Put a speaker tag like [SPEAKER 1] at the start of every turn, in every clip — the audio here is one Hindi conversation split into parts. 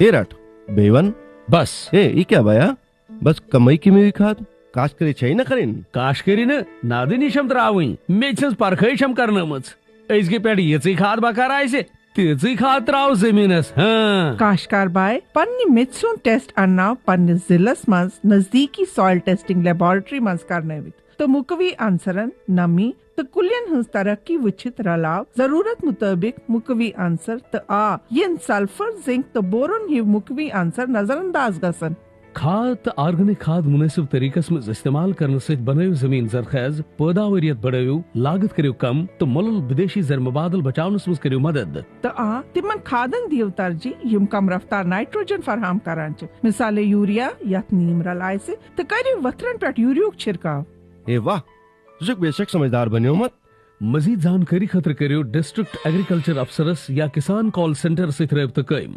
[SPEAKER 1] ए रट बेवन
[SPEAKER 2] बस
[SPEAKER 1] ए ई क्या बाया बस कमाई की खाद काश करे छै न करें
[SPEAKER 2] काश करिन नादनी छम त्रावኝ मेचस परखै छम करनमच अजके पेट यची खाद बकार आइसे तेची खाद त्राव जमीनस हां
[SPEAKER 3] काशकार बाय पन्नी मित्सुन टेस्ट अन्ना पन्नी जिलस मंस नजदीकी सॉइल टेस्टिंग लेबोरेटरी मंस करनवित तो मुकवी आंसरन नमी तो कुलियन हंस तरक्की वुचित रलाव जरूरत मुताबिक मुकवी आंसर तो आ यन सल्फर जिंक तो बोरोन ही मुकवी आंसर नजरअंदाज गसन
[SPEAKER 2] खाद ऑर्गेनिक खाद मुनासिब तरीकस में इस्तेमाल करने से बनायो जमीन जरखेज पैदावारियत बढ़ायो लागत करियो कम तो मुल्क विदेशी जर मुबादल बचावनस में करियो मदद
[SPEAKER 3] तो आ तिमन खादन दियो तरजी यम कम रफ्तार नाइट्रोजन फराहम करान छ मिसाले यूरिया या नीम रलाय से तो करियो वथरन पेट यूरियो छिड़काव
[SPEAKER 1] ए वाह तुझे बेशक समझदार बनियो मत
[SPEAKER 2] मजीद जानकारी खतर करियो डिस्ट्रिक्ट एग्रीकल्चर अफसरस या किसान कॉल सेंटर से रब्ता कयम।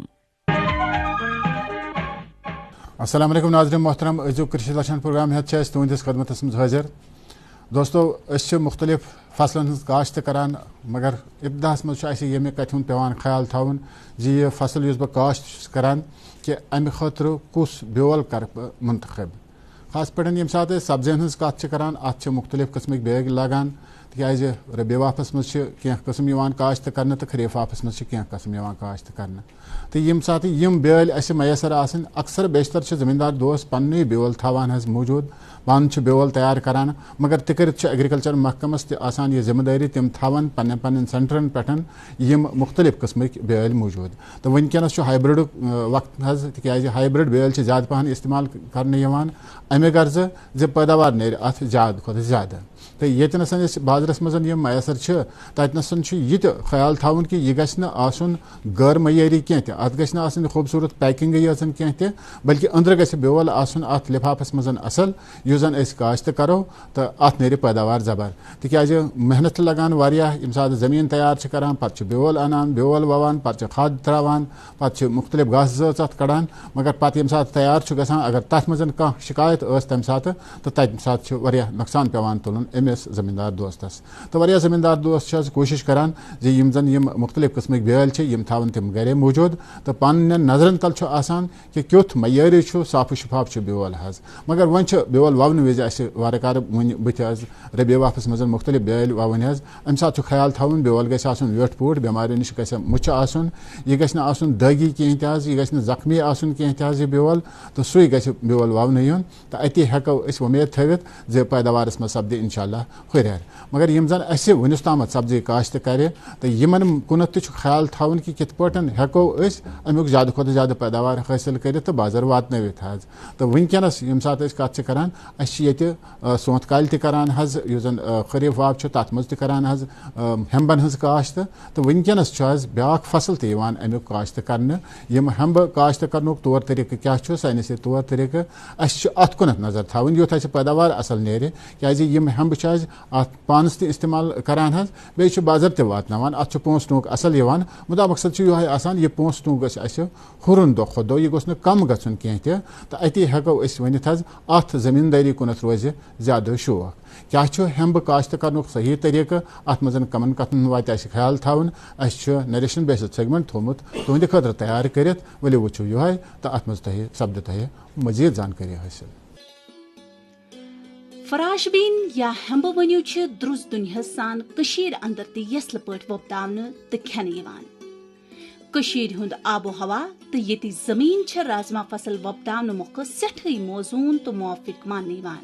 [SPEAKER 4] अस्सलाम वालेकुम नाज़रीन मोहतरम अजू कृषि दर्शन प्रोग्राम है तुंदिस खदमतस मज हाजिर दोस्तों अस मुख्तलिफ फसलन हज काश्त करान मगर इब्तदाहस मज ये कत हुंद पेवान ख्याल थवन जी यह फसल युस बह काश्त करान कि अमि खतर कुस बेवल कर मुंतखब खास पे ये सात सब्जियन हज कत करान अत मुख्तलिफ किस्मिक बेग लगान तिकाज रबी वापस मज कह कस्म काश्त कर तो खरीफ वापस मज कह कस्म काश्त कर तो ये सात यम बेल मैसर आसन अक्सर बेशतर जमींदार दोस्त पन्ने बेवल थवान हज मौजूद पान बेवल तैयार करान मगर तिकरित एग्रीकल्चर महकमस आसान ये जिम्मेदारी तिम थवान पन्न पन्न सेंटरन पेटन यम मुख्तलिफ किस्मिक बेल मौजूद तो वनकस हाइब्रिड वक्त हज तिकाज हाइब्रिड बेल ज्यादा पहन इस्तेमाल करने अमे गर्ज ज पैदावार नेर अत ज्यादा खुद ज्यादा तो येतनसन बाजरस मज यम मैसर ततनसन यह ख्याल थवन कि यह गि आसन गैर मयारी कह अत गि खूबसूरत पैकिंग यान कह बल्कि अंदर गि बेवल आसन अत लिफाफस मज असल यु जन काश्त करो तो अत नेर पैदावार जबर तिकाज मेहनत लगान वारियाह यम सात जमीन तैयार करान पे बेवल अनान बेवल ववान पे खाद त्रावान पे मुख्तलिफ घास जच अत कड़ान मगर पे यम सात तैयार गसान अगर तथ मज कह शिकायत तम सात तो तम सात नुकसान पेवान तुलन अमिस जमींदार दोस्तस तो वारिया जमींदार दोस्त कोशिश करान जी यम जन यम मुख्तलिफ किस्मिक बेल यम थवन तम गरे मौजूद तो पन्न नजरन तल आसान कि क्युथ मयारी साफ शफाफ बेवल हज मगर वन बेवल ववन विज वार वन बुत रबी वापस मज मुख्तलिफ बेल ववन हज अम सात ख्याल थवन बेवल गि वेट पूट बेमारियों निश गि मुच आसन यह गि दागी कह तह यह गि जख्मी आसन कह तह बेवल तो सू गि बेवल ववन यून तो अति हेको उम्मीद थवित जे पैदावारस मज सपदि इंशाअल्लाह हुरर मगर यम जन वनुस तामत सब्जी काश्त करे तो यमन कुनत ख्याल थवन कि कित पटन हेको अमुक ज्यादा खुद ज्यादा पैदावार हासिल कर तो बाजार वातनवित हज तो वनकस यम सात कत करान ये सोत काल तरान हज जन खरीफ वाव तथ मज तरान हज हेम्बन हज काश्त तो वनकस ब्या फसल तवान अमुक काश्त कर यम हेम्ब काश्त कर तौर तरीक़ क्या सानस ये तौर तरीक़ अत कुन नजर थवन युथ पैदावार असल नेर क्या यम हेम्ब अत पानस त इस्तेमाल करान हज बे बाजार त वातनावान अत पोस टूक असल यवान मुदा मकसद यह आसान यह पोस टूक गि हुरन दो खुद यह गोस कम गन कह तो अति हेको वनित हज अत जमींदारी कुन रोज ज्यादा शौक क्या हेम्ब काश्त कर सही तरीक़ अत मज कमन कथन वात ख्याल थवन नरेशन बेसिस सेगमेंट थोमुत तुंद खतर तैयार कर वलो वो यह तो अत मज सपद तह मजीद जानकारी हासिल।
[SPEAKER 5] फराश बीन या हेम्ब वनियो द्रुस दुनिया सान कशीर अंदर ते यसल पट वोपदावने तो खेने यवान कशीर हुंद आबो हवा तो येती जमीन छ राजमा फसल वोपदावने मौके सेठई मौजून तो मुआफिक मानने यवान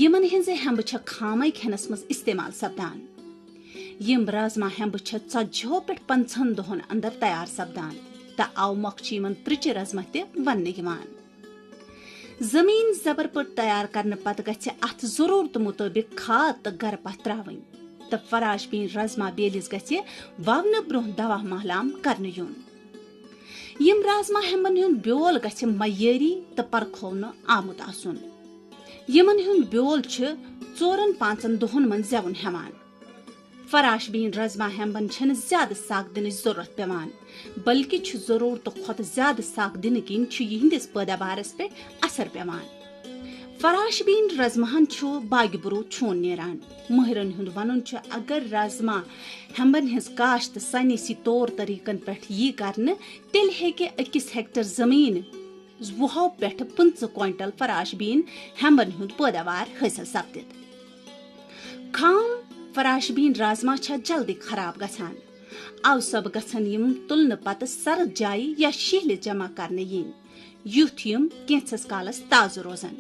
[SPEAKER 5] यमन हिंजे हेम्ब छ खामै खेनस मस इस्तेमाल सपदान यम राजमा हेम्ब छ 40 पेट 50 दोहन अंदर तैयार सपदान ता आव मखची मन त्रिच राजमा ते वन्ने यवान जमीन जबर पर तैयार करने पत गछ अत जरूरत मुताबिक खाद तो गर पह त्रावन तो फराश बीन राजमा बेलिस गछ ववन ब्रोह दवा महलाम करने यून यम राजमा हेम्बन हुंद बेवल गछ मयारी तो परखोन आमुत आसन यमन हुंद बेवल 4-5 दोहन मन जवन हेवान फराश बीन राजमा हेम्बन छन ज्यादा साग दिन जरूरत पेवान बल्कि जरूरत खुद ज्यादा साग दिन किन यहंदिस पैदावारस पे असर पेवान फराश बीन रजमाहन बाग बरू छोन नेरान महरन हुंद वनुन अगर रजमा हेम्बन हिज काश्त साइंसी तौर तरीकन पेठ यी करने तेल हेके अकिस हेक्टर जमीन 20 पेठ 15 क्विंटल फराश बीन हेम्बन हुंद पैदावार हासिल सपदित। खाम फराश बीन राजमा जल्दी खराब गसान आव सब गसन यम तुलने पत सर्द जाय या शील जमा करने यीन युथ यम कैंसस कालस ताज रोजन।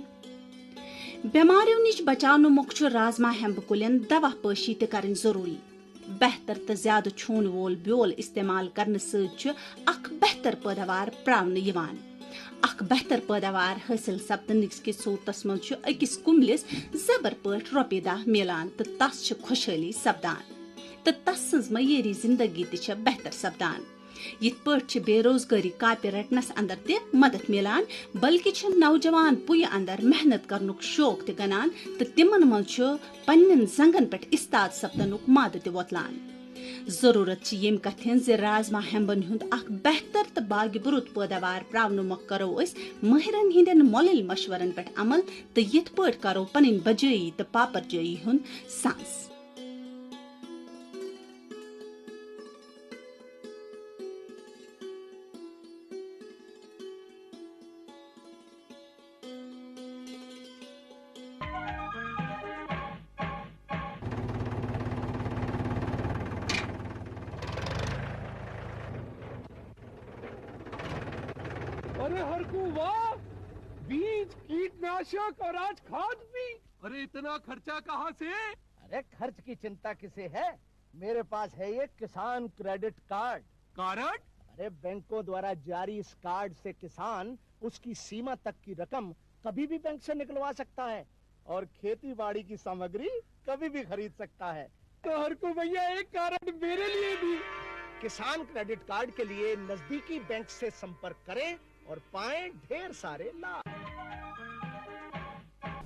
[SPEAKER 5] बेमारियों निश बचाव मोख राजमा हेम्ब कुलियन दवा पशी त करन जरूरी। बेहतर तो ज्यादा छून वोल ब्योल इस्तेमाल करने सच बेहतर पैदावार प्रावन यवान। बेहतर पैदावार हासिल सपदनिक्स के सूरतस मज अकिस कुमलिस जबर पट रोपे दह मिलान तो तस खुशहाली सपदान तो तस मयरी जिंदगी त बेहतर सपदान। यिथ पट बेरोजगारी कापि रटनस अंदर ते मदद मिलान बल्कि नौजवान पुय अंदर मेहनत करनुक शौक ते गनान तो तिमन मज पन्न जंगन पे इस्ताद सपदनुक माद ते वतलान। जरूरत यम कथन जे राजमा हेम्बन हुंद बेहतर तो बाग बुरुत पैदावार प्रावन मोख करो महरन हिंदन मोलिल मशवरन पे अमल तो यिथ पट करो पन बजई तो पापरजई हुंद सांस।
[SPEAKER 2] अरे हरकू वाह, बीज कीटनाशक और आज खाद भी। अरे इतना खर्चा कहाँ से?
[SPEAKER 6] अरे खर्च की चिंता किसे है, मेरे पास है ये किसान क्रेडिट कार्ड।
[SPEAKER 2] कार्ड?
[SPEAKER 6] अरे बैंकों द्वारा जारी इस कार्ड से किसान उसकी सीमा तक की रकम कभी भी बैंक से निकलवा सकता है और खेती बाड़ी की सामग्री कभी भी खरीद सकता है।
[SPEAKER 2] तो हरकू भैया एक कार्ड मेरे लिए भी।
[SPEAKER 6] किसान क्रेडिट कार्ड के लिए नजदीकी बैंक से संपर्क करें और पाएं ढेर सारे लाभ।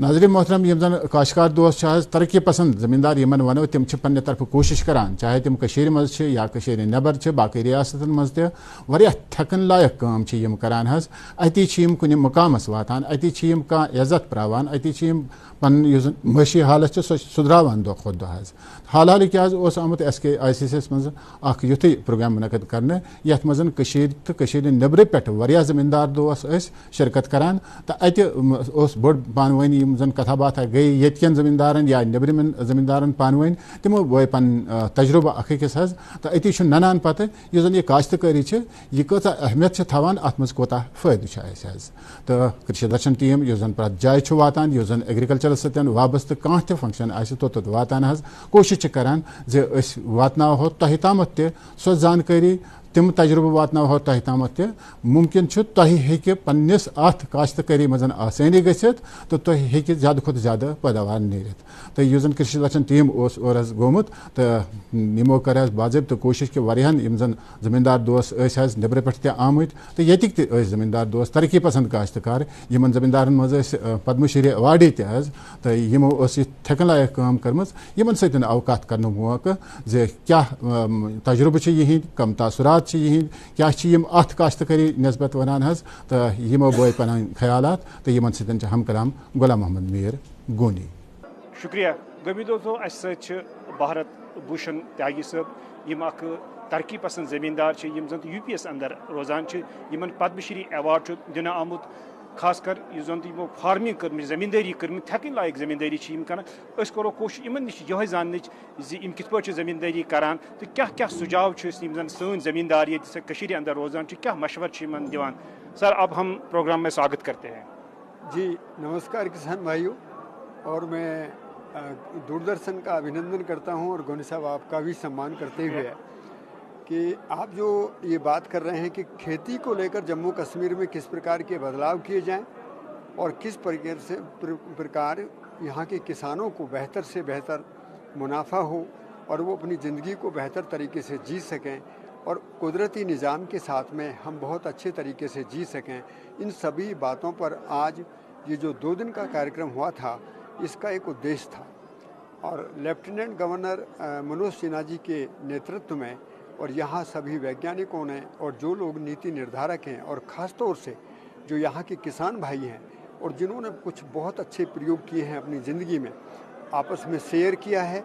[SPEAKER 4] नाज़रीन मोहतरम यम जन काश्तकार दोस्त तरक्की पसंद जमींदार यमन वनो तिम पन्ने तरफ कोशिश करान चाहे तिम कशीर मज या कशीर नेबर बाकी रियासतन मज तह थकन लायक काम यम करान हज अति कुन मुकामस वातान अति कह इज्जत प्रावान अति पन मशी हालत सुधरावान दो खुद दो हज हाल हाल क्या आमुत SKICC मज युथ प्रोग्राम मुनद करने यथ मज कशीर नेब्र पे वरिया जमींदार दोस्त शिरकत करान तो अत बोड़ पानवनी जन कथा बात गई येन जमींदारन या नेबरमन जमींदारन पानवन तमो वो पन तजुर्बा अखिस हज तो अति ननान पत जन यह काश्तकारी यह कत अहमियत थवान अत मज कोता फायदे हज तो कृषि दर्शन टीम यह जन प्रत जाय वातान यह जन एग्रीकल्चर सतन वाबस्त कह त फंक्शन तो वातान हज कोशिश करान जे वातनावो तह तामत सो जानकारी तिम तजुर्बा वातनावो तह तामत मुमकिन तुम पन्निस अत काश्तकारी मज आसानी गसित तो तुम हेकि ज्यादा खुद ज्यादा पैदावार नीरित तो यह जन कृषि दर्शन टीम और गोमुत तो यमो कर बाज़ाब्त कोशिश कि वरियान यम जन जमींदार दोस्त नेबर पे आमुत तो येतिक जमींदार दोस्त तरक्की पसंद काश्तकार यमन जमींदारन मज पद्मश्री अवार्डी तज तो यमो थकन लायक काम कर्म यमन सतन आव कत कर मौका जे क्या तजुर्बा यह कम तासुरात यह क्या अत काश्तकारी नस्बत वनान हज तो यमो बोय पन ख्यालात तो यमन सतन हम कलाम गुलाम मोहम्मद मीर गोनी।
[SPEAKER 7] शुक्रिया गमी दोस्तों भारत भूषण त्यागी साहब यम तरक्की पसंद जमींदार यम जन UPS अंदर रोजान यमन पद्मश्री अवार्ड दिन आमुत खासकर यह जन तो फार्मिंग कर जमींदारी कर थकन लायक जमींदारी कर करो कोशिश इन नश यह जान यम कित पे जमींदारी करान तो क्या क्या सुझाव जन सन जमींदार ये अंदर रोजान क्या मशवर दिवान। सर अब हम प्रोग्राम में स्वागत करते हैं।
[SPEAKER 8] जी नमस्कार किसान भाइयों, और मैं दूरदर्शन का अभिनंदन करता हूं और गोनी साहब आपका भी सम्मान करते हुए कि आप जो ये बात कर रहे हैं कि खेती को लेकर जम्मू कश्मीर में किस प्रकार के बदलाव किए जाएं और किस प्रकार यहाँ के किसानों को बेहतर से बेहतर मुनाफा हो और वो अपनी ज़िंदगी को बेहतर तरीके से जी सकें और कुदरती निज़ाम के साथ में हम बहुत अच्छे तरीके से जी सकें, इन सभी बातों पर आज ये जो 2 दिन का कार्यक्रम हुआ था इसका एक उद्देश्य था। और लेफ्टिनेंट गवर्नर मनोज सिन्हा जी के नेतृत्व में और यहाँ सभी वैज्ञानिकों ने और जो लोग नीति निर्धारक हैं और ख़ास तौर से जो यहाँ के किसान भाई हैं और जिन्होंने कुछ बहुत अच्छे प्रयोग किए हैं अपनी ज़िंदगी में, आपस में शेयर किया है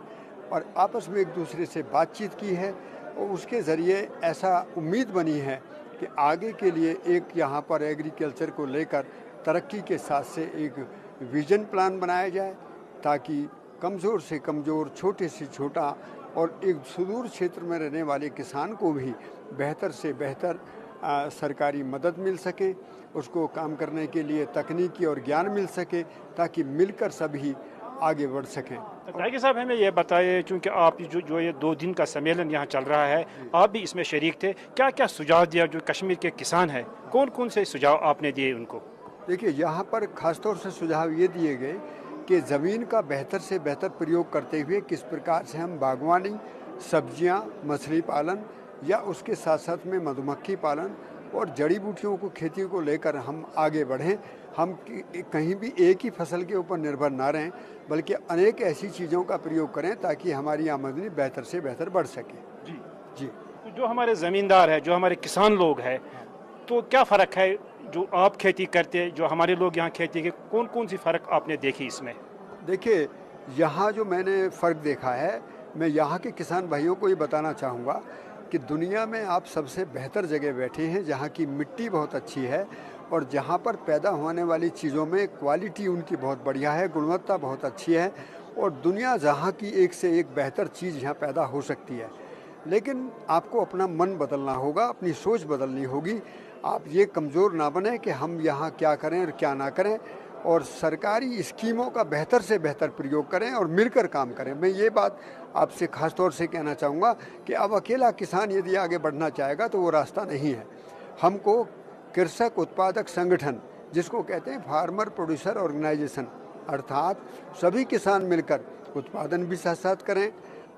[SPEAKER 8] और आपस में एक दूसरे से बातचीत की है, और उसके ज़रिए ऐसा उम्मीद बनी है कि आगे के लिए एक यहाँ पर एग्रीकल्चर को लेकर तरक्की के साथ से एक विजन प्लान बनाया जाए, ताकि कमज़ोर से कमज़ोर, छोटे से छोटा और एक सुदूर क्षेत्र में रहने वाले किसान को भी बेहतर से बेहतर सरकारी मदद मिल सके, उसको काम करने के लिए तकनीकी और ज्ञान मिल सके, ताकि मिलकर सभी आगे बढ़ सकें।
[SPEAKER 7] टाइगर साहब, हमें ये बताइए, क्योंकि आप जो ये 2 दिन का सम्मेलन यहाँ चल रहा है, आप भी इसमें शरीक थे, क्या क्या सुझाव दिया जो कश्मीर के किसान हैं, कौन कौन से सुझाव आपने दिए उनको?
[SPEAKER 8] देखिए, यहाँ पर ख़ासतौर से सुझाव ये दिए गए कि ज़मीन का बेहतर से बेहतर प्रयोग करते हुए किस प्रकार से हम बागवानी, सब्जियाँ, मछली पालन या उसके साथ साथ में मधुमक्खी पालन और जड़ी बूटियों को खेती को लेकर हम आगे बढ़ें। हम कहीं भी एक ही फसल के ऊपर निर्भर ना रहें, बल्कि अनेक ऐसी चीज़ों का प्रयोग करें ताकि हमारी आमदनी बेहतर से बेहतर बढ़ सके। जी।
[SPEAKER 7] तो जो हमारे ज़मींदार हैं, जो हमारे किसान लोग हैं, तो क्या फ़र्क है जो आप खेती करते हैं, जो हमारे लोग यहाँ खेती के, कौन कौन सी फ़र्क आपने देखी इसमें?
[SPEAKER 8] देखिए, यहाँ जो मैंने फ़र्क देखा है, मैं यहाँ के किसान भाइयों को ये बताना चाहूँगा कि दुनिया में आप सबसे बेहतर जगह बैठे हैं, जहाँ की मिट्टी बहुत अच्छी है और जहाँ पर पैदा होने वाली चीज़ों में क्वालिटी उनकी बहुत बढ़िया है, गुणवत्ता बहुत अच्छी है, और दुनिया जहाँ की एक से एक बेहतर चीज़ यहाँ पैदा हो सकती है। लेकिन आपको अपना मन बदलना होगा, अपनी सोच बदलनी होगी। आप ये कमज़ोर ना बने कि हम यहाँ क्या करें और क्या ना करें, और सरकारी स्कीमों का बेहतर से बेहतर प्रयोग करें और मिलकर काम करें। मैं ये बात आपसे ख़ास तौर से कहना चाहूँगा कि अब अकेला किसान यदि आगे बढ़ना चाहेगा तो वो रास्ता नहीं है। हमको कृषक उत्पादक संगठन, जिसको कहते हैं फार्मर प्रोड्यूसर ऑर्गेनाइजेशन, अर्थात सभी किसान मिलकर उत्पादन भी साथ साथ करें,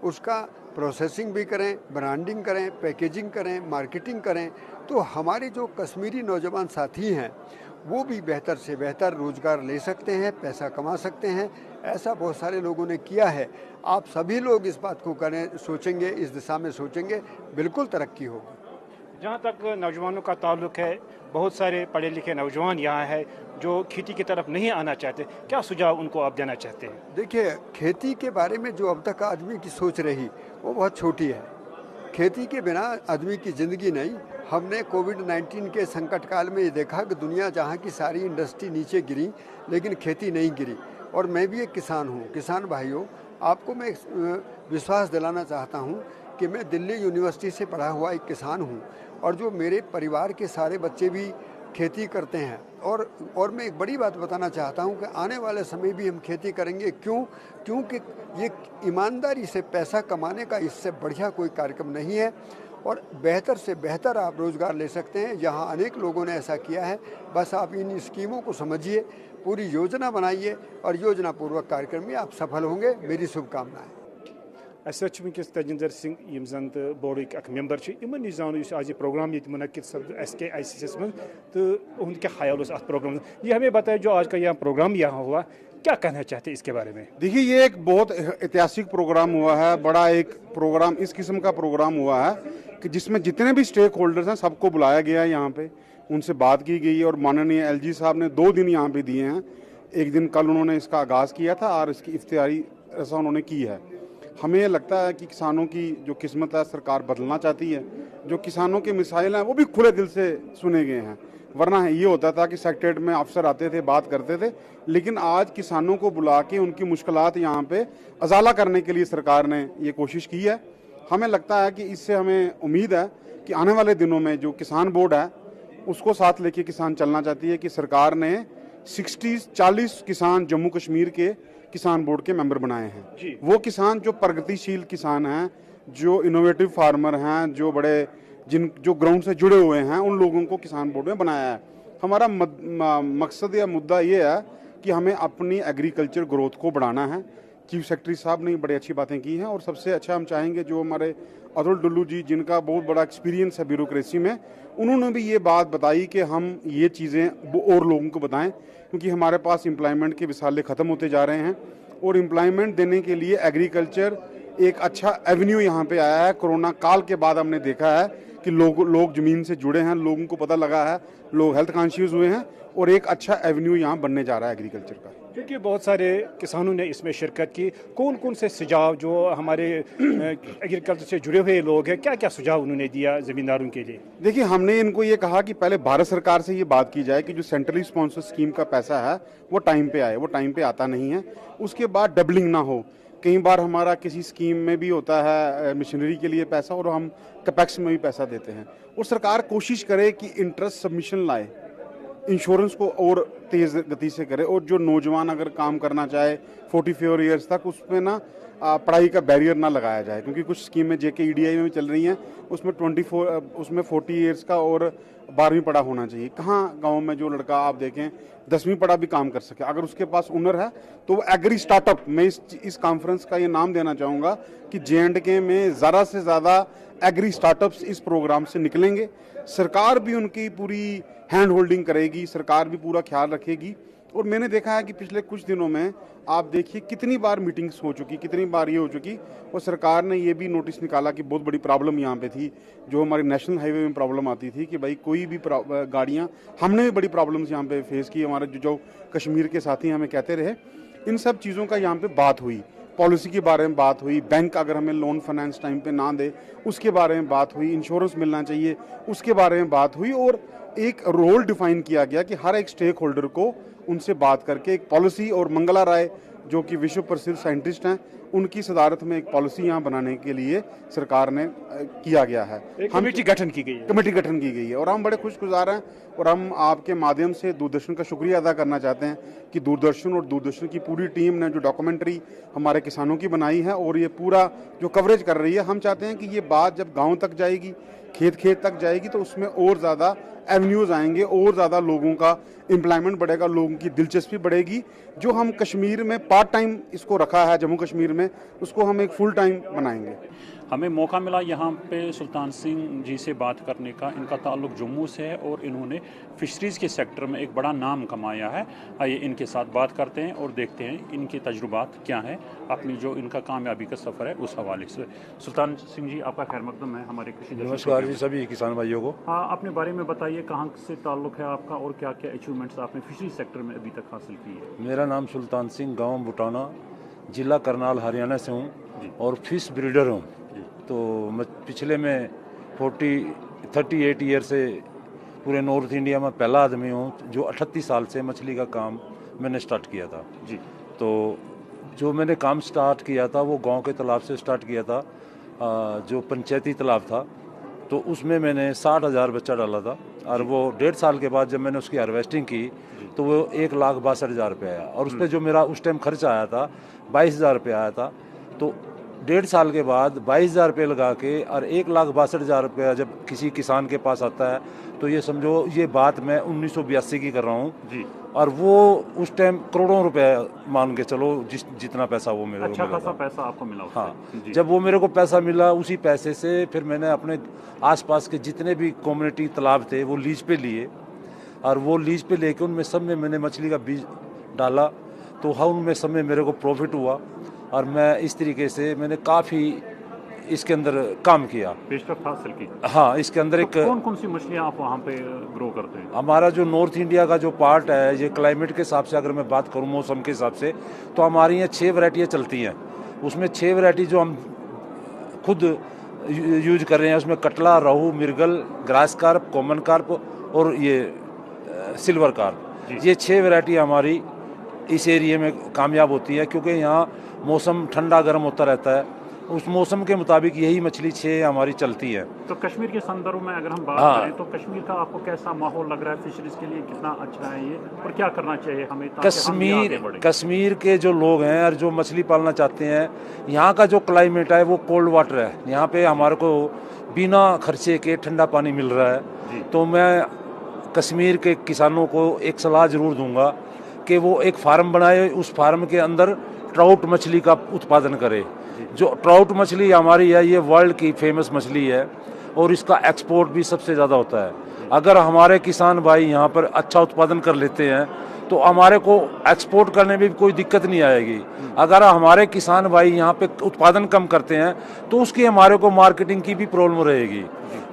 [SPEAKER 8] उसका प्रोसेसिंग भी करें, ब्रांडिंग करें, पैकेजिंग करें, मार्केटिंग करें, तो हमारे जो कश्मीरी नौजवान साथी हैं वो भी बेहतर से बेहतर रोज़गार ले सकते हैं, पैसा कमा सकते हैं। ऐसा बहुत सारे लोगों ने किया है। आप सभी लोग इस बात को करें, सोचेंगे, इस दिशा में सोचेंगे, बिल्कुल तरक्की होगी।
[SPEAKER 7] जहाँ तक नौजवानों का ताल्लुक है, बहुत सारे पढ़े लिखे नौजवान यहाँ हैं जो खेती की तरफ नहीं आना चाहते, क्या सुझाव उनको आप देना चाहते हैं?
[SPEAKER 8] देखिए, खेती के बारे में जो अब तक आदमी की सोच रही वो बहुत छोटी है। खेती के बिना आदमी की ज़िंदगी नहीं। हमने कोविड-19 के संकट काल में ये देखा कि दुनिया जहाँ की सारी इंडस्ट्री नीचे गिरी, लेकिन खेती नहीं गिरी। और मैं भी एक किसान हूँ। किसान भाइयों, आपको मैं विश्वास दिलाना चाहता हूँ कि मैं दिल्ली यूनिवर्सिटी से पढ़ा हुआ एक किसान हूँ, और जो मेरे परिवार के सारे बच्चे भी खेती करते हैं। और मैं एक बड़ी बात बताना चाहता हूँ कि आने वाले समय भी हम खेती करेंगे। क्योंकि ये ईमानदारी से पैसा कमाने का इससे बढ़िया कोई कार्यक्रम नहीं है, और बेहतर से बेहतर आप रोज़गार ले सकते हैं। यहाँ अनेक लोगों ने ऐसा किया है। बस आप इन स्कीमों को समझिए, पूरी योजना बनाइए, और योजना पूर्वक कार्यक्रम में आप सफल होंगे। मेरी शुभकामनाएं।
[SPEAKER 7] वनकस तजिंदर सिंह यम जन तो बोर्ड अख मेंबर इन जान आज प्रोग्राम ये मुनक़िद SKICC में, तो उनके क्या ख्याल अत प्रोग्राम, ये हमें बताया जो आज का यहाँ प्रोग्राम यहाँ हुआ, क्या कहना चाहते हैं इसके बारे में?
[SPEAKER 9] देखिए, ये एक बहुत ऐतिहासिक प्रोग्राम हुआ है, बड़ा एक प्रोग्राम, इस किस्म का प्रोग्राम हुआ है कि जिसमें जितने भी स्टेक होल्डर्स हैं सबको बुलाया गया है, यहाँ पे उनसे बात की गई है, और माननीय LG साहब ने 2 दिन यहाँ पे दिए हैं। एक दिन कल उन्होंने इसका आगाज़ किया था और इसकी इफ्तियारी ऐसा उन्होंने की है। हमें ये लगता है कि किसानों की जो किस्मत है सरकार बदलना चाहती है, जो किसानों के मिसाइल हैं वो भी खुले दिल से सुने गए हैं। वरना ये होता था कि सेक्रेटरीट में अफसर आते थे, बात करते थे, लेकिन आज किसानों को बुला के उनकी मुश्किलात यहाँ पे अजाला करने के लिए सरकार ने ये कोशिश की है। हमें लगता है कि इससे हमें उम्मीद है कि आने वाले दिनों में जो किसान बोर्ड है उसको साथ लेके किसान चलना चाहती है कि सरकार ने 40 किसान जम्मू कश्मीर के किसान बोर्ड के मेंबर बनाए हैं। वो किसान जो प्रगतिशील किसान हैं, जो इनोवेटिव फार्मर हैं, जो बड़े जो ग्राउंड से जुड़े हुए हैं, उन लोगों को किसान बोर्ड में बनाया है। हमारा मकसद या मुद्दा ये है कि हमें अपनी एग्रीकल्चर ग्रोथ को बढ़ाना है। चीफ सेक्रेटरी साहब ने बड़ी अच्छी बातें की हैं, और सबसे अच्छा हम चाहेंगे जो हमारे अतुल डुल्लू जी, जिनका बहुत बड़ा एक्सपीरियंस है ब्यूरोक्रेसी में, उन्होंने भी ये बात बताई कि हम ये चीज़ें और लोगों को बताएं, क्योंकि हमारे पास एम्प्लॉयमेंट के विसाले ख़त्म होते जा रहे हैं, और एम्प्लॉयमेंट देने के लिए एग्रीकल्चर एक अच्छा एवेन्यू यहाँ पे आया है। कोरोना काल के बाद हमने देखा है कि लोग ज़मीन से जुड़े हैं, लोगों को पता लगा है, लोग हेल्थ कॉन्शियस हुए हैं और एक अच्छा एवेन्यू यहाँ बनने जा रहा है एग्रीकल्चर का।
[SPEAKER 7] क्योंकि बहुत सारे किसानों ने इसमें शिरकत की, कौन कौन से सुझाव जो हमारे एग्रीकल्चर से जुड़े हुए लोग हैं, क्या क्या सुझाव उन्होंने दिया ज़मींदारों के लिए?
[SPEAKER 9] देखिए, हमने इनको ये कहा कि पहले भारत सरकार से ये बात की जाए कि जो सेंट्रली स्पॉन्सर स्कीम का पैसा है वो टाइम पे आए, वो टाइम पे आता नहीं है। उसके बाद डबलिंग ना हो। कई बार हमारा किसी स्कीम में भी होता है मशीनरी के लिए पैसा और हम कैपेक्स में भी पैसा देते हैं, और सरकार कोशिश करे कि इंटरेस्ट सबमिशन लाए, इंश्योरेंस को और तेज़ गति से करे, और जो नौजवान अगर काम करना चाहे 44 ईयर्स तक, उसमें ना पढ़ाई का बैरियर ना लगाया जाए, क्योंकि कुछ स्कीमें JKEDI में भी चल रही हैं, उसमें 40 ईयर्स का और 12वीं पढ़ा होना चाहिए। कहाँ गांव में जो लड़का आप देखें 10वीं पढ़ा भी काम कर सके, अगर उसके पास हुनर है तो वो एग्री स्टार्टअप, मैं इस कॉन्फ्रेंस का ये नाम देना चाहूँगा कि J&K में ज़्यादा से ज़्यादा एग्री स्टार्टअप्स इस प्रोग्राम से निकलेंगे। सरकार भी उनकी पूरी हैंड होल्डिंग करेगी, सरकार भी पूरा ख्याल रखेगी। और मैंने देखा है कि पिछले कुछ दिनों में आप देखिए कितनी बार मीटिंग्स हो चुकी, कितनी बार ये हो चुकी, और सरकार ने ये भी नोटिस निकाला कि बहुत बड़ी प्रॉब्लम यहाँ पे थी, जो हमारी नेशनल हाईवे में प्रॉब्लम आती थी कि भाई कोई भी गाड़ियाँ, हमने भी बड़ी प्रॉब्लम्स यहाँ पे फेस की, हमारे जो कश्मीर के साथी हमें कहते रहे। इन सब चीज़ों का यहाँ पे बात हुई, पॉलिसी के बारे में बात हुई, बैंक अगर हमें लोन फाइनेंस टाइम पे ना दे उसके बारे में बात हुई, इंश्योरेंस मिलना चाहिए उसके बारे में बात हुई, और एक रोल डिफाइन किया गया कि हर एक स्टेक होल्डर को उनसे बात करके एक पॉलिसी, और मंगला राय जो कि विश्व प्रसिद्ध साइंटिस्ट हैं, उनकी सदारत में एक पॉलिसी यहाँ बनाने के लिए सरकार ने किया गया है।
[SPEAKER 7] कमेटी गठन की गई है,
[SPEAKER 9] कमेटी गठन की गई है, और हम बड़े खुशगुजार हैं, और हम आपके माध्यम से दूरदर्शन का शुक्रिया अदा करना चाहते हैं कि दूरदर्शन और दूरदर्शन की पूरी टीम ने जो डॉक्यूमेंट्री हमारे किसानों की बनाई है और ये पूरा जो कवरेज कर रही है, हम चाहते हैं कि ये बात जब गाँव तक जाएगी, खेत तक जाएगी, तो उसमें और ज़्यादा एवेन्यूज़ आएंगे, और ज़्यादा लोगों का एम्प्लॉयमेंट बढ़ेगा, लोगों की दिलचस्पी बढ़ेगी। जो हम कश्मीर में पार्ट टाइम इसको रखा है, जम्मू कश्मीर में, उसको हम एक फुल टाइम बनाएंगे।
[SPEAKER 10] हमें मौका मिला यहाँ पे सुल्तान सिंह जी से बात करने का। इनका ताल्लुक जम्मू से है और इन्होंने फ़िशरीज़ के सेक्टर में एक बड़ा नाम कमाया है। आइए इनके साथ बात करते हैं और देखते हैं इनके तजुर्बात क्या हैं, अपनी जो इनका कामयाबी का सफ़र है उस हवाले से। सुल्तान सिंह जी, आपका खैर मकदम है हमारे कृषि।
[SPEAKER 11] नमस्कार जी सभी किसान भाइयों को।
[SPEAKER 10] हाँ, अपने बारे में बताइए, कहाँ से ताल्लुक है आपका और क्या क्या अचीवमेंट्स आपने फिशरी सेक्टर में अभी तक हासिल की है?
[SPEAKER 11] मेरा नाम सुल्तान सिंह, गाँव बुटाना, जिला करनाल, हरियाणा से हूँ और फिश ब्रीडर हूँ। तो मैं पिछले में 38 ईयर से पूरे नॉर्थ इंडिया में पहला आदमी हूँ जो 38 साल से मछली का काम मैंने स्टार्ट किया था जी। तो जो मैंने काम स्टार्ट किया था वो गांव के तालाब से स्टार्ट किया था, जो पंचायती तालाब था, तो उसमें मैंने 60,000 बच्चा डाला था। और वो 1.5 साल के बाद जब मैंने उसकी हार्वेस्टिंग की तो वो 1,62,000 रुपये आया, और उस पर जो मेरा उस टाइम खर्च आया था 22,000 रुपये आया था। तो 1.5 साल के बाद 22,000 रुपये लगा के और 1,62,000 रुपया जब किसी किसान के पास आता है तो ये समझो, ये बात मैं 1982 की कर रहा हूँ जी। और वो उस टाइम करोड़ों रुपए मान के चलो, जितना पैसा वो मेरे को मिला,
[SPEAKER 10] अच्छा पैसा आपको मिला।
[SPEAKER 11] हाँ, जब वो मेरे को पैसा मिला उसी पैसे से फिर मैंने अपने आसपास के जितने भी कम्युनिटी तालाब थे वो लीज पे लिए, और वो लीज पे लेके उनमें सब में मैंने मछली का बीज डाला। तो हाँ, उनमें सब में मेरे को प्रॉफिट हुआ, और मैं इस तरीके से मैंने काफ़ी इसके अंदर काम किया,
[SPEAKER 10] पेशरफ्त हासिल की।
[SPEAKER 11] हाँ, इसके अंदर एक
[SPEAKER 10] कौन कौन सी मछलियाँ आप वहाँ पे ग्रो करते हैं?
[SPEAKER 11] हमारा जो नॉर्थ इंडिया का जो पार्ट है, ये क्लाइमेट के हिसाब से अगर मैं बात करूँ, मौसम के हिसाब से, तो हमारी यहाँ 6 वैरायटियाँ चलती हैं। उसमें 6 वैरायटी जो हम खुद यूज कर रहे हैं, उसमें कटला, रोहू, मिर्गल, ग्रास कार्प, कॉमन कार्प और ये सिल्वर कार्प, ये 6 वैरायटी हमारी इस एरिए में कामयाब होती है, क्योंकि यहाँ मौसम ठंडा गर्म होता रहता है। उस मौसम के मुताबिक यही मछली 6 हमारी चलती है।
[SPEAKER 10] तो कश्मीर के संदर्भ में अगर हम बात करें तो कश्मीर का आपको कैसा माहौल लग रहा है? फिशरीज के लिए कितना अच्छा है ये, और क्या करना चाहिए हमें?
[SPEAKER 11] कश्मीर के जो लोग हैं और जो मछली पालना चाहते हैं, यहाँ का जो क्लाइमेट है वो कोल्ड वाटर है। यहाँ पे हमारे को बिना खर्चे के ठंडा पानी मिल रहा है। तो मैं कश्मीर के किसानों को एक सलाह ज़रूर दूंगा कि वो एक फार्म बनाए, उस फार्म के अंदर ट्राउट मछली का उत्पादन करे। जो ट्राउट मछली हमारी है, ये वर्ल्ड की फेमस मछली है और इसका एक्सपोर्ट भी सबसे ज़्यादा होता है। अगर हमारे किसान भाई यहाँ पर अच्छा उत्पादन कर लेते हैं तो हमारे को एक्सपोर्ट करने में भी कोई दिक्कत नहीं आएगी। अगर हमारे किसान भाई यहाँ पे उत्पादन कम करते हैं तो उसकी हमारे को मार्केटिंग की भी प्रॉब्लम रहेगी।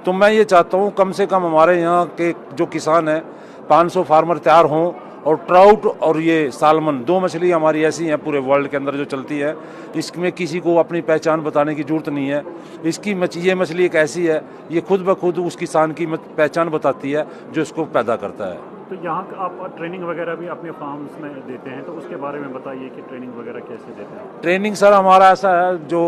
[SPEAKER 11] तो मैं ये चाहता हूँ कम से कम हमारे यहाँ के जो किसान हैं 500 फार्मर तैयार हों, और ट्राउट और ये सालमन 2 मछली हमारी ऐसी हैं पूरे वर्ल्ड के अंदर जो चलती है, इसमें किसी को अपनी पहचान बताने की ज़रूरत नहीं है। ये मछली एक ऐसी है, ये खुद ब खुद उस किसान की पहचान बताती है जो इसको पैदा करता है।
[SPEAKER 10] तो यहाँ आप ट्रेनिंग वगैरह भी अपने फार्म्स में देते हैं, तो उसके बारे में बताइए कि ट्रेनिंग वगैरह कैसे देते हैं?
[SPEAKER 11] ट्रेनिंग सर हमारा ऐसा है, जो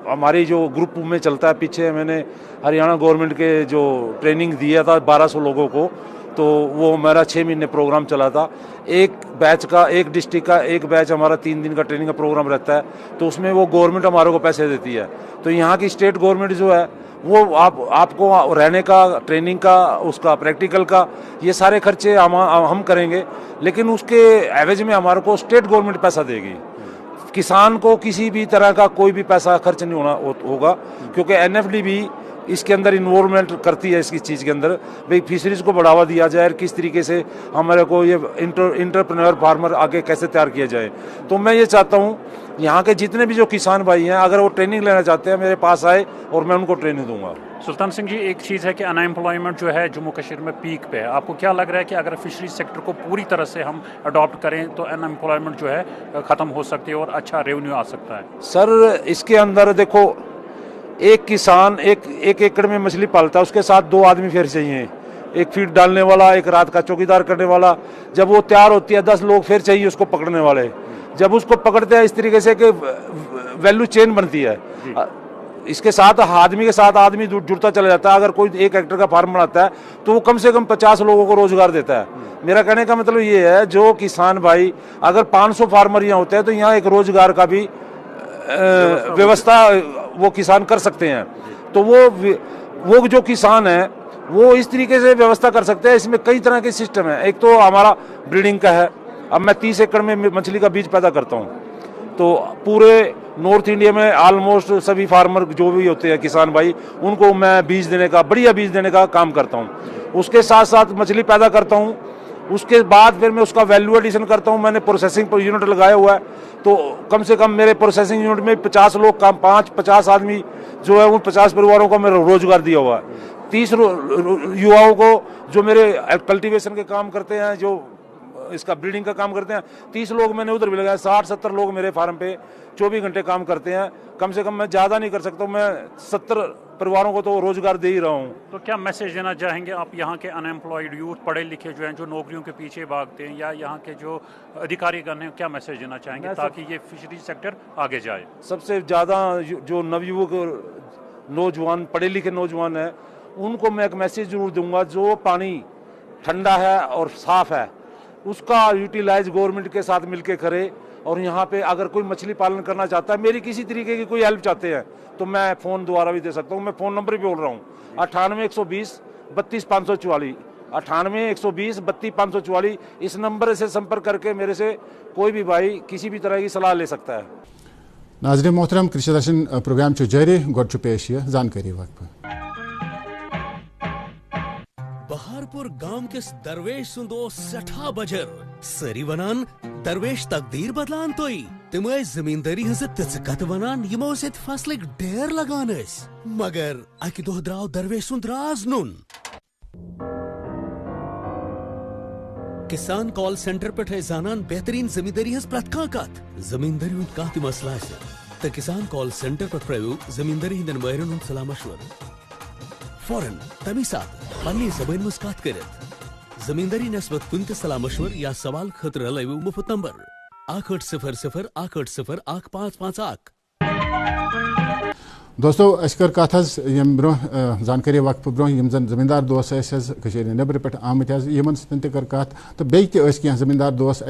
[SPEAKER 11] हमारी जो ग्रुप में चलता है, पीछे मैंने हरियाणा गवर्नमेंट के जो ट्रेनिंग दिया था 1200 लोगों को, तो वो मेरा 6 महीने प्रोग्राम चला था। एक बैच का, एक डिस्ट्रिक्ट का एक बैच हमारा 3 दिन का ट्रेनिंग का प्रोग्राम रहता है, तो उसमें वो गवर्नमेंट हमारे को पैसे देती है। तो यहाँ की स्टेट गवर्नमेंट जो है वो आपको रहने का, ट्रेनिंग का, उसका प्रैक्टिकल का, ये सारे खर्चे हम करेंगे, लेकिन उसके एवज में हमारे को स्टेट गवर्नमेंट पैसा देगी। किसान को किसी भी तरह का कोई भी पैसा खर्च नहीं होगा, क्योंकि NFD भी इसके अंदर इन्वॉल्वमेंट करती है इसकी चीज़ के अंदर, भाई फिशरीज को बढ़ावा दिया जाए, किस तरीके से हमारे को ये इंटरप्रेन्योर फार्मर आगे कैसे तैयार किया जाए। तो मैं ये चाहता हूँ यहाँ के जितने भी जो किसान भाई हैं, अगर वो ट्रेनिंग लेना चाहते हैं मेरे पास आए और मैं उनको ट्रेनिंग दूंगा।
[SPEAKER 10] सुल्तान सिंह जी, एक चीज़ है कि अनएम्प्लॉयमेंट जो है जम्मू कश्मीर में पीक पे है। आपको क्या लग रहा है कि अगर फिशरी सेक्टर को पूरी तरह से हम अडॉप्ट करें तो अनएम्प्लॉयमेंट जो है ख़त्म हो सकती है और अच्छा रेवेन्यू आ सकता है?
[SPEAKER 11] सर इसके अंदर देखो, एक किसान एक एकड़ में मछली पालता है, उसके साथ 2 आदमी फिर चाहिए, एक फीड डालने वाला, एक रात का चौकीदार करने वाला। जब वो तैयार होती है 10 लोग फिर चाहिए उसको पकड़ने वाले। जब उसको पकड़ते हैं इस तरीके से कि वैल्यू चेन बनती है, इसके साथ आदमी के साथ आदमी जुड़ता चला जाता है। अगर कोई 1 हेक्टेयर का फार्म बनाता है तो वो कम से कम 50 लोगों को रोजगार देता है। मेरा कहने का मतलब ये है, जो किसान भाई अगर 500 फार्मर यहाँ होते हैं तो यहाँ एक रोजगार का भी व्यवस्था वो किसान कर सकते हैं। तो वो जो किसान है वो इस तरीके से व्यवस्था कर सकते हैं। इसमें कई तरह के सिस्टम है। एक तो हमारा ब्रीडिंग का है, अब मैं 30 एकड़ में मछली का बीज पैदा करता हूँ, तो पूरे नॉर्थ इंडिया में ऑलमोस्ट सभी फार्मर जो भी होते हैं किसान भाई, उनको मैं बीज देने का, बढ़िया बीज देने का काम करता हूँ। उसके साथ साथ मछली पैदा करता हूँ, उसके बाद फिर मैं उसका वैल्यू एडिशन करता हूँ। मैंने प्रोसेसिंग यूनिट लगाया हुआ है, तो कम से कम मेरे प्रोसेसिंग यूनिट में 50 लोग काम, 50 आदमी जो है उन 50 परिवारों को मेरा रोजगार दिया हुआ है। 30 युवाओं को जो मेरे कल्टीवेशन के काम करते हैं, जो इसका ब्रीडिंग का काम करते हैं, 30 लोग मैंने उधर भी लगाया। 60-70 लोग मेरे फार्म पे 24 घंटे काम करते हैं। कम से कम मैं ज़्यादा नहीं कर सकता, मैं 70 परिवारों को तो रोजगार दे ही रहा हूँ।
[SPEAKER 10] तो क्या मैसेज देना चाहेंगे आप यहाँ के अनएम्प्लॉयड यूथ, पढ़े लिखे जो हैं, जो नौकरियों के पीछे भागते हैं, या यहाँ के जो अधिकारीगण हैं, क्या मैसेज देना चाहेंगे ताकि ये फिशरी सेक्टर आगे जाए?
[SPEAKER 11] सबसे ज़्यादा जो नवयुवक नौजवान, पढ़े लिखे नौजवान हैं, उनको मैं एक मैसेज जरूर दूंगा, जो पानी ठंडा है और साफ है उसका यूटिलाइज गवर्नमेंट के साथ मिलके करे। और यहाँ पे अगर कोई मछली पालन करना चाहता है, मेरी किसी तरीके की कोई हेल्प चाहते हैं, तो मैं फ़ोन द्वारा भी दे सकता हूँ। मैं फ़ोन नंबर भी बोल रहा हूँ 98 120 32 544, 98 120 32 544। इस नंबर से संपर्क करके मेरे से कोई भी भाई किसी भी तरह की सलाह ले सकता है।
[SPEAKER 4] नाज़रीन मोहतरम, कृषि दर्शन प्रोग्राम जारी, गोड पेश जानकारी वक्त
[SPEAKER 2] बहारपुर गांव किस दरवेश सुंदो सठा बजर सरी वनान दरवेश तकदीर बदलान तोई तम जमींदारी हज तत वनान यमो सत फसलक ढेर लगान मगर अकि दो द्राव दरवेश सुंद राज नुन। किसान कॉल सेंटर पे जानन बेहतरीन जमींदारी हज प्रत कत जमींदारी हुंद कह मसला तो किसान कॉल सेंटर पे प्रयो जमींदारी हिंदन माहिरन हुंद सलाह मशवर फौरन तमी साथ पन्नी ज़बान में कत कर जमींदारी नस्बत कुन ते सलाह मशवर या सवाल खतर लयू मुफ्त नंबर 8800 180 1551।
[SPEAKER 4] दोस्तों अस कर कत ब्रो जानकारी वक्त ब्रो जन जमींदार दोस्त नबर पे आमत इन सतन कर कत तो बे क्या जमींदार दोस्त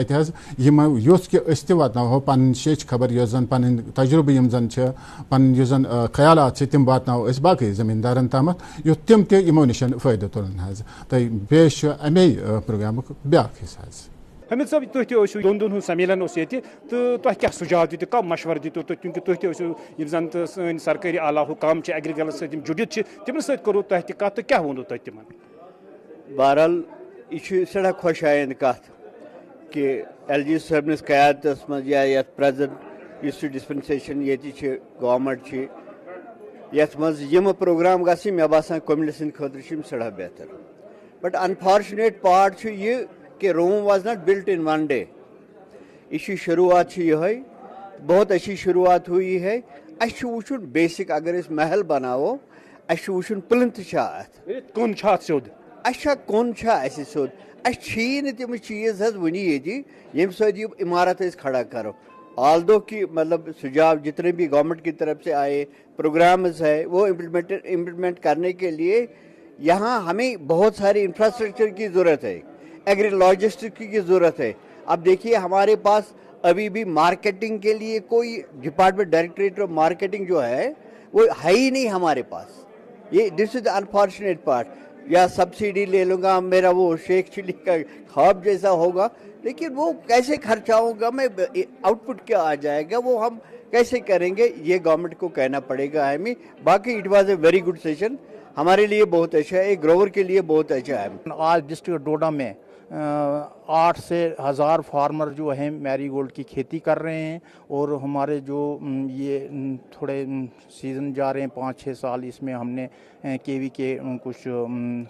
[SPEAKER 4] युस कि वातनो पन शेच खबर जन पन तजुर्बे जन पन जन ख्यालात तम वातनो बाकी जमींदारन तम युथ तम तमो निश फायदे तुलन तो बेश अमे प्रोग्राम ब्या हिस्सा।
[SPEAKER 7] हमिद साहब, तुम दोन सम्मेलन तो तुह क्या सुझाव दित कम मशवर दितु क्योंकि तुम जन सन सरकारी आला हुकाम एग्रीकल्चर सम जुड़ित तमन सो तुह कत क्या वो तुम तिम?
[SPEAKER 12] बहरहाल यह सड़ा खुश आयन कत
[SPEAKER 6] कि LG साहब क़यादत मज या प्रेजेंट इस डिस्पेंसेशन ये गवर्नमेंट यथ मज प्रोग्राम ग मे बासान कम्युनिटी खतर सड़ा बेहतर बट अनफॉर्चुनेट पार्ट ये कि Rome was not built in one day यह शुरुआत ये बहुत अच्छी शुरुआत हुई है वो बेसिक अगर इस महल बनावो वो प्लिंथ
[SPEAKER 7] कौन सोद
[SPEAKER 6] कौन सोद तम चीज़ वन ये इमारत खड़ा करो ऑल दो कि मतलब सुझाव जितने भी गवर्नमेंट की तरफ से आए प्रोग्राम्स है वो इम्प्लीमेंट करने के लिए यहाँ हमें बहुत सारी इंफ्रास्ट्रक्चर की ज़रूरत है, एग्री लॉजिस्टिक की ज़रूरत है। अब देखिए हमारे पास अभी भी मार्केटिंग के लिए कोई डिपार्टमेंट डायरेक्टरेट ऑफ मार्केटिंग जो है वो है ही नहीं हमारे पास। ये this is the unfortunate part. या सब्सिडी ले लूँगा, मेरा वो शेख चिली का ख्वाब जैसा होगा, लेकिन वो कैसे खर्चा होगा, मैं आउटपुट क्या आ जाएगा, वो हम कैसे करेंगे, ये गवर्नमेंट को कहना पड़ेगा हमें। बाकी it was a very good session, हमारे लिए बहुत अच्छा है, एक ग्रोवर के लिए बहुत अच्छा है।
[SPEAKER 12] आज डिस्ट्रिक्ट डोडा में 8 से 1000 फार्मर जो हैं मैरीगोल्ड की खेती कर रहे हैं और हमारे जो ये थोड़े सीज़न जा रहे हैं 5-6 साल, इसमें हमने केवी के कुछ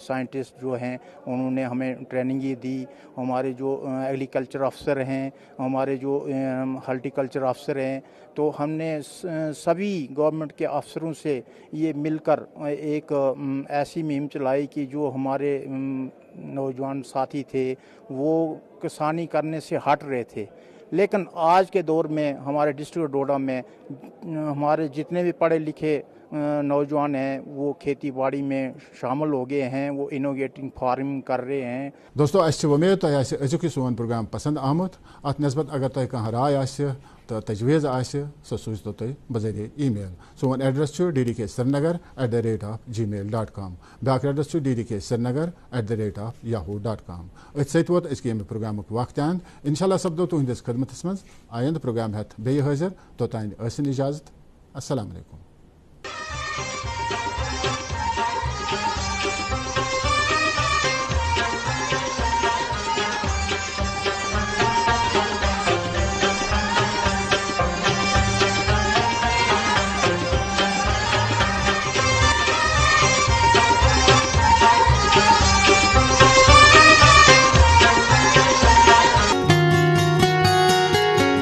[SPEAKER 12] साइंटिस्ट जो हैं उन्होंने हमें ट्रेनिंग दी। हमारे जो एग्रीकल्चर अफसर हैं, हमारे जो हॉर्टिकल्चर अफसर हैं, तो हमने सभी गवर्नमेंट के अफसरों से ये मिलकर एक ऐसी मुहिम चलाई कि जो हमारे नौजवान साथी थे वो किसानी करने से हट रहे थे। लेकिन आज के दौर में हमारे डिस्ट्रिक्ट डोडा में हमारे जितने भी पढ़े लिखे नौजवान हैं वो खेती बाड़ी में शामिल हो गए हैं, वो इनोवेटिंग फार्मिंग कर रहे हैं।
[SPEAKER 4] दोस्तों अच्छी उम्मीद तो अजुक सोन प्रोग्राम पसंद आमुत। अत नस्बत अगर तुम कह राय तो तजवीज़ सो सूचो तुम बजरिए ईमेल। सोन एड्रेस DDK Srinagar@gmail.com। ब्याक एड्रेस DDK Srinagar@yahoo.com। अत सत वोत अमे प्रोग्राम वक्त अंद। इंशाल्लाह सपदो तुहंदिस खदमत मज आयंद प्रोग्राम हेत बे हाजिर। तोतान इजाज़त। अस्सलाम वालेकुम।